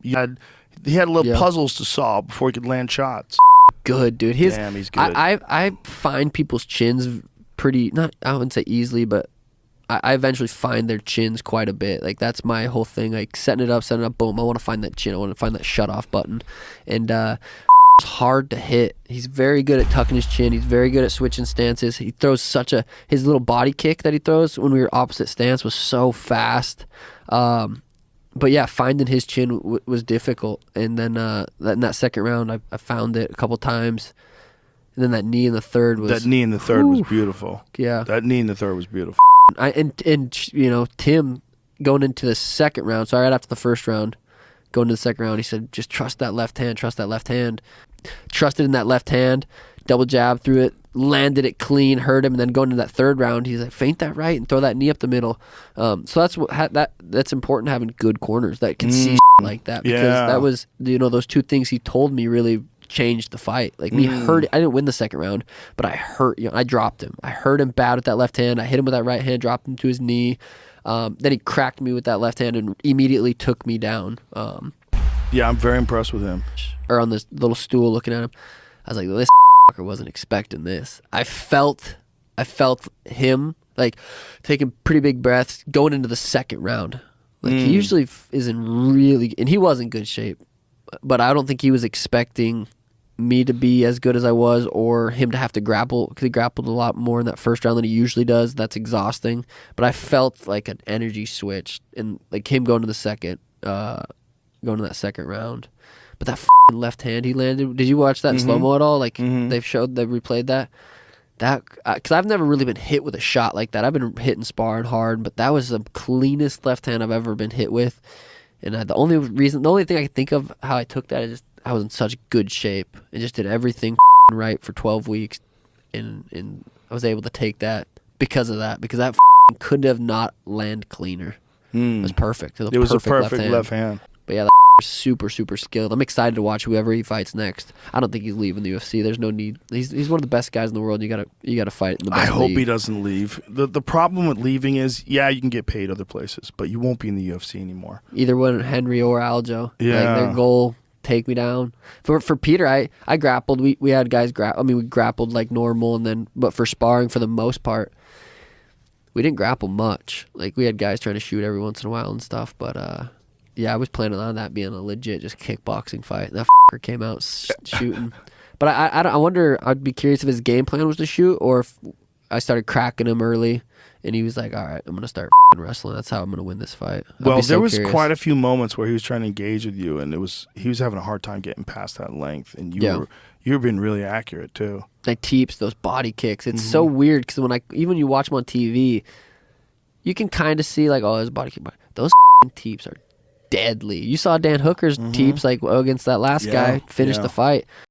He had little puzzles to solve before he could land shots. Good, dude. Damn, he's good. I find people's chins pretty, not, I wouldn't say easily, but I eventually find their chins quite a bit. Like, that's my whole thing. Like, setting it up, boom, I want to find that chin. I want to find that shut-off button. And it's hard to hit. He's very good at tucking his chin. He's very good at switching stances. He throws his little body kick that he throws when we were opposite stance was so fast. But yeah, finding his chin was difficult. And then in that second round, I found it a couple times. And then that knee in the third was... That knee in the third was beautiful. Yeah. That knee in the third was beautiful. And you know, Tim, going into the second round, so right after the first round, going to the second round, he said, just trust that left hand, trust that left hand. Trusted in that left hand, double jab through it, landed it clean, hurt him, and then going into that third round, he's like, feint that right and throw that knee up the middle. So that's important, having good corners that can see like that, because that was, you know, those two things he told me really changed the fight. Like, me hurt, I didn't win the second round, but I dropped him. I hurt him bad with that left hand. I hit him with that right hand, dropped him to his knee. Then he cracked me with that left hand and immediately took me down. Yeah, I'm very impressed with him. Or on this little stool looking at him, I was like, this fucker wasn't expecting this. I felt him like taking pretty big breaths going into the second round. Like, he usually isn't really, and he was in good shape, but I don't think he was expecting me to be as good as I was, or him to have to grapple, because he grappled a lot more in that first round than he usually does. That's exhausting. But I felt like an energy switch, and like him going to that second round. But that left hand he landed, did you watch that in slow-mo at all? Like, they've replayed that because I've never really been hit with a shot like that. I've been hitting sparring hard, but that was the cleanest left hand I've ever been hit with. And the only thing I can think of how I took that is just I was in such good shape and just did everything right for 12 weeks, and I was able to take that because of that, because that could have not land cleaner. It was perfect. It was a perfect left hand. But yeah, super skilled. I'm excited to watch whoever he fights next. I don't think he's leaving the UFC. There's no need. He's one of the best guys in the world. You gotta fight in the best I hope league. he doesn't leave. The problem with leaving is, yeah, you can get paid other places, but you won't be in the UFC anymore. Either one, Henry or Aljo. Yeah. Like, their goal, take me down. For Peter, I grappled. We had guys we grappled like normal, but for sparring, for the most part, we didn't grapple much. Like, we had guys trying to shoot every once in a while and stuff, but yeah, I was planning on that being a legit just kickboxing fight. That fucker came out shooting. But I wonder, I'd be curious if his game plan was to shoot, or if I started cracking him early and he was like, all right, I'm going to start wrestling. That's how I'm going to win this fight. Well, there was quite a few moments where he was trying to engage with you, and he was having a hard time getting past that length, and you were being really accurate too. Like teeps, those body kicks. It's so weird, because even when you watch him on TV, you can kind of see like, oh, his body kick. Those teeps are deadly. You saw Dan Hooker's teeps like against that last guy finish the fight.